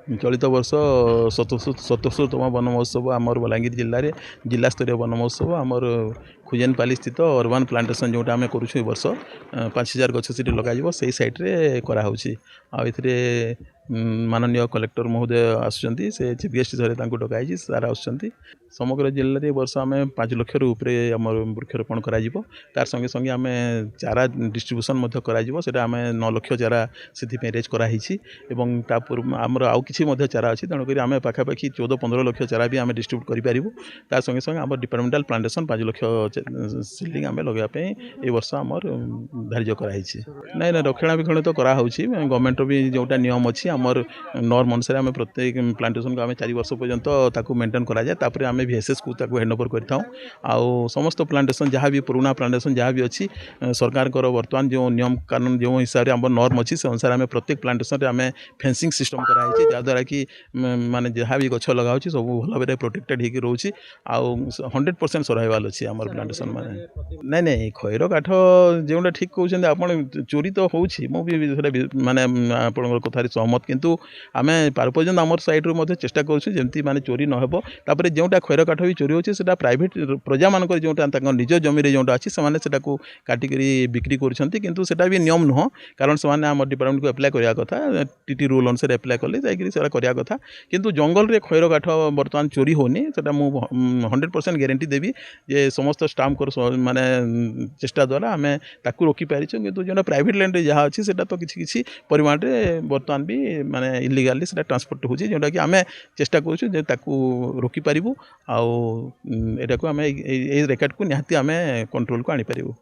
चलित वर्ष 77तम वन महोत्सव आमर बलांगीर जिले में जिला स्तरीय वन महोत्सव आमर खुजेनपाली स्थित अर्बान प्लांटेशन जोटा आम करुँ वर्ष 5000 गछ से लगे से सैट्रे कराऊँगी माननीय कलेक्टर महोदय आसुँच से चीफ गेस्ट हिसाब से डकाई सार आसुँच समग्र जिले में वर्ष आम 5 लाख आम वृक्षरोपण तार संगे संगे आम चारा डिस्ट्रीब्यूशन करा आम 9 लाख चारा से रेज कराई आमर आउ कि चारा अच्छी तेणुक आम पाखापाखि 14-15 लाख चारा भी आम डिस्ट्रीब्यूट करूँ तार संगे संगे आम डिपार्टमेंटाल प्लांटेशन 5 लाख सिलिंग आम लगाई ये वर्ष आमर धार्य कराई ना रक्षणाबेक्षण तो कराऊँगी गवर्नमेंट भी जोटा नियम अच्छी आमर नॉर्म अनुसार आम प्रत्येक प्लांटेशन को आम 4 वर्ष पर्यंत मेंटेन कराए आम VSS को हैंडओवर कर समस्त प्लांटेशन जहाँ भी पुराना प्लांटेशन जहाँ भी अच्छी सरकार बर्तमान जो नियम कानून जो हिसाब से आम नॉर्म अच्छी से अनुसार आम प्रत्येक प्लांटेशन आम फेंसिंग सिस्टम कराई जहाँद्वारा कि माने जहाँ भी गछ लगा सब भल भाव प्रोटेक्टेड होकर रोचे आउ 100% सर्वाइवल अच्छी आम प्लांटेशन माने नहीं खैर काठ जोटा ठीक कहते आप चोरी तो होची माने आप कथार सहमत किंतु आम पार पर्यटन आम साइड रू चेष्टा करें माने चोरी न हो तापर जोटा खैर काठ भी चोरी होची सेटा प्राइवेट प्रजा मान जोटा निज जमी जोटा अच्छी से काटिक बिक्री कर भी नियम नुह कारण से आम डिपार्टमेंट को एप्लाय करने कथा टीटी रूल अनुसार एप्लाय कले जाकि करने कथा किंतु जंगल रे खैर काठ बर्तमान चोरी होनी सेटा मु 100% गारंटी देवी जे समस्त स्टाफ को माने चेष्टा द्वारा आम ताकू रोकी पारिछ किंतु जो प्राइवेट लैंड जहाँ अच्छी सेटा तो किसी परिमाण में बर्तमान भी माने इलीगली से ट्रांसपोर्ट होची जोटा कि आम चेष्टा करूँ जे ताकू रोकी पारिबु आउ एटा को आम ए रेकर्ड को निहाती आम कंट्रोल को आनी पारिबु।